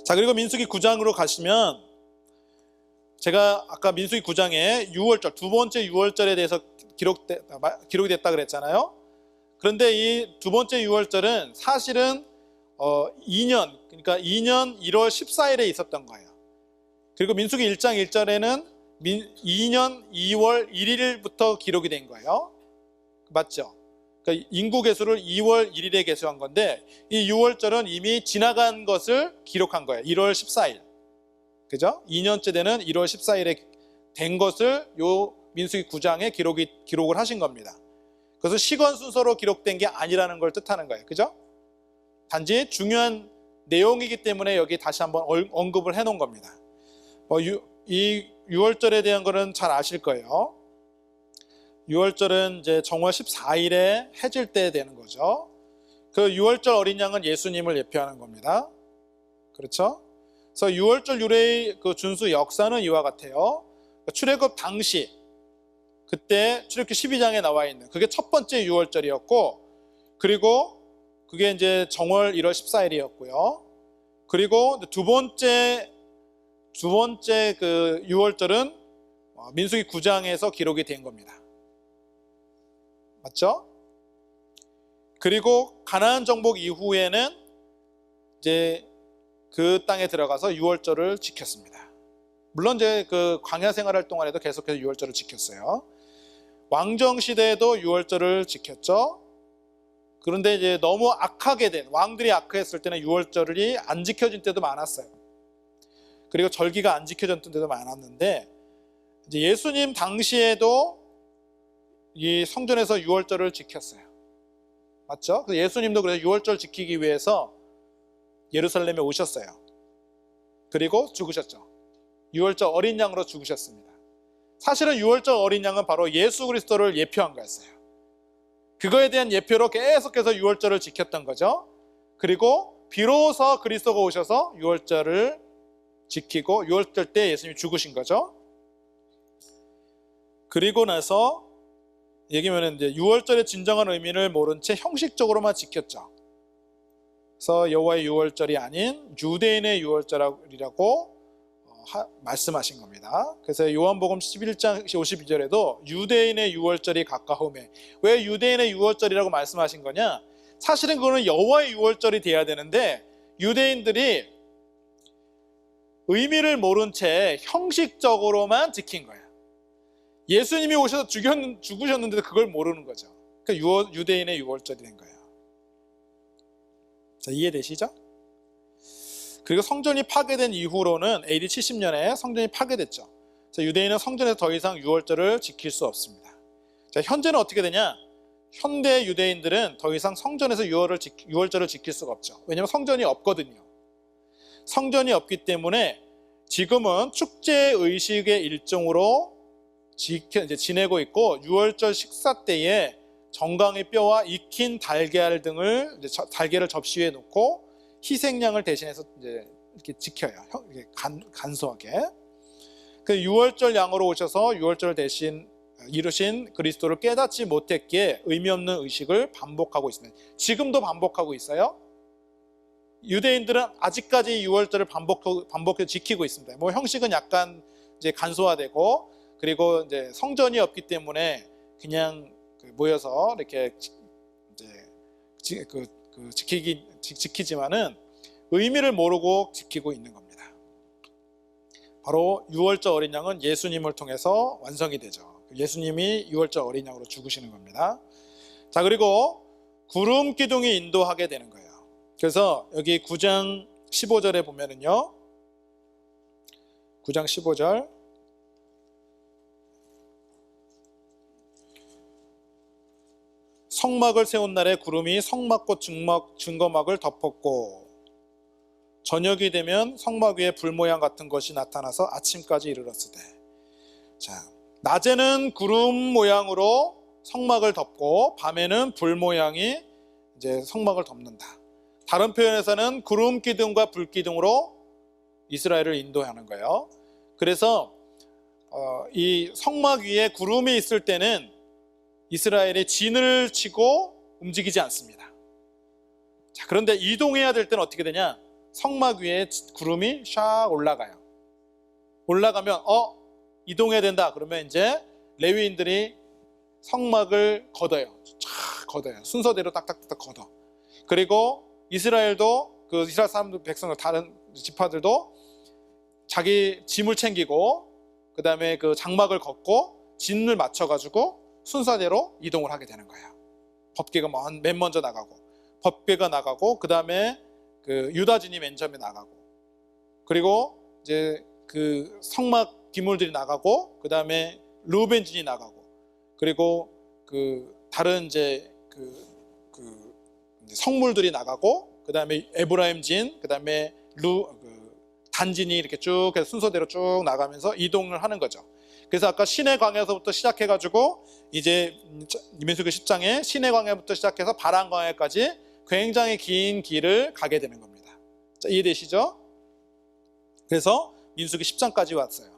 자, 그리고 민수기 9장으로 가시면 제가 아까 민수기 9장에 유월절, 두 번째 유월절에 대해서 기록이 됐다 그랬잖아요. 그런데 이 두 번째 유월절은 사실은 2년, 그러니까 2년 1월 14일에 있었던 거예요. 그리고 민수기 1장 1절에는 2년 2월 1일부터 기록이 된 거예요. 맞죠? 그러니까 인구 계수를 2월 1일에 계수한 건데 이 6월절은 이미 지나간 것을 기록한 거예요. 1월 14일. 그죠? 2년째 되는 1월 14일에 된 것을 요 민수기 9장에 기록을 하신 겁니다. 그래서 시건 순서로 기록된 게 아니라는 걸 뜻하는 거예요. 그죠? 단지 중요한 내용이기 때문에 여기 다시 한번 언급을 해 놓은 겁니다. 이 6월절에 대한 거는 잘 아실 거예요. 6월절은 이제 정월 14일에 해질 때 되는 거죠. 그 6월절 어린 양은 예수님을 예표하는 겁니다. 그렇죠? 그래서 6월절 유래의 그 준수 역사는 이와 같아요. 출애굽 당시, 그때 출애굽기 12장에 나와 있는 그게 첫 번째 6월절이었고, 그리고 그게 이제 정월 1월 14일이었고요. 그리고 두 번째 그 6월절은 민수기 9장에서 기록이 된 겁니다. 맞죠? 그리고 가나안 정복 이후에는 이제 그 땅에 들어가서 6월절을 지켰습니다. 물론 이제 그 광야 생활할 동안에도 계속해서 6월절을 지켰어요. 왕정 시대에도 6월절을 지켰죠. 그런데 이제 너무 악하게 된, 왕들이 악했을 때는 6월절이 안 지켜진 때도 많았어요. 그리고 절기가 안 지켜졌던 때도 많았는데, 이제 예수님 당시에도 이 성전에서 6월절을 지켰어요. 맞죠? 그래서 예수님도 그래서 6월절 지키기 위해서 예루살렘에 오셨어요. 그리고 죽으셨죠. 6월절 어린 양으로 죽으셨습니다. 사실은 6월절 어린 양은 바로 예수 그리스도를 예표한 거였어요. 그거에 대한 예표로 계속해서 6월절을 지켰던 거죠. 그리고 비로소 그리스도가 오셔서 6월절을 지키고 6월절 때 예수님이 죽으신 거죠. 그리고 나서 얘기하면 이제 6월절의 진정한 의미를 모른 채 형식적으로만 지켰죠. 그래서 여호와의 6월절이 아닌 유대인의 6월절이라고 말씀하신 겁니다. 그래서 요한복음 11장 52절에도 유대인의 6월절이 가까우매, 왜 유대인의 6월절이라고 말씀하신 거냐? 사실은 그거는 여호와의 6월절이 돼야 되는데 유대인들이 의미를 모른 채 형식적으로만 지킨 거예요. 예수님이 오셔서 죽으셨는데도 그걸 모르는 거죠. 그러니까 유대인의 6월절이 된 거예요. 자, 이해되시죠? 그리고 성전이 파괴된 이후로는 AD 70년에 성전이 파괴됐죠. 그래서 유대인은 성전에서 더 이상 6월절을 지킬 수 없습니다. 자, 현재는 어떻게 되냐? 현대 유대인들은 더 이상 성전에서 6월절을 지킬 수가 없죠. 왜냐하면 성전이 없거든요. 성전이 없기 때문에 지금은 축제 의식의 일종으로 이제 지내고 있고, 6월절 식사 때에 정강의 뼈와 익힌 달걀 등을 달걀을 접시 위에 놓고 희생양을 대신해서 이제 이렇게 지켜요. 이렇게 간소하게. 그 6월절 양으로 오셔서 6월절 대신 이루신 그리스도를 깨닫지 못했기에 의미 없는 의식을 반복하고 있습니다. 지금도 반복하고 있어요. 유대인들은 아직까지 6월절을 반복해서 지키고 있습니다. 뭐 형식은 약간 이제 간소화되고, 그리고 이제 성전이 없기 때문에 그냥 모여서 이렇게 이제 지키지만은 의미를 모르고 지키고 있는 겁니다. 바로 6월절 어린 양은 예수님을 통해서 완성이 되죠. 예수님이 6월절 어린 양으로 죽으시는 겁니다. 자, 그리고 구름 기둥이 인도하게 되는 거예요. 그래서 여기 9장 15절에 보면은요, 9장 15절, 성막을 세운 날에 구름이 성막과 증거막을 덮었고, 저녁이 되면 성막 위에 불 모양 같은 것이 나타나서 아침까지 이르렀으되. 자, 낮에는 구름 모양으로 성막을 덮고 밤에는 불 모양이 이제 성막을 덮는다. 다른 표현에서는 구름 기둥과 불 기둥으로 이스라엘을 인도하는 거예요. 그래서 이 성막 위에 구름이 있을 때는 이스라엘이 진을 치고 움직이지 않습니다. 자, 그런데 이동해야 될 때는 어떻게 되냐? 성막 위에 구름이 샥 올라가요. 올라가면 이동해야 된다. 그러면 이제 레위인들이 성막을 걷어요. 쫙 걷어요. 순서대로 딱딱딱 걷어. 그리고 이스라엘도 그 이스라엘 사람들 백성들 다른 지파들도 자기 짐을 챙기고 그 다음에 그 장막을 걷고 진을 맞춰가지고 순서대로 이동을 하게 되는 거예요. 법궤가 맨 먼저 나가고 법궤가 나가고 그 다음에 그 유다진이 맨 처음에 나가고 그리고 이제 그 성막 기물들이 나가고 그 다음에 르우벤진이 나가고 그리고 그 다른 이제 그 성물들이 나가고 그 다음에 에브라임 진, 그 다음에 단진이 이렇게 쭉 해서 순서대로 쭉 나가면서 이동을 하는 거죠. 그래서 아까 신의 광야에서부터 시작해가지고 이제 민수기 10장에 신의 광야부터 시작해서 바란 광야까지 굉장히 긴 길을 가게 되는 겁니다. 자, 이해되시죠? 그래서 민수기 10장까지 왔어요.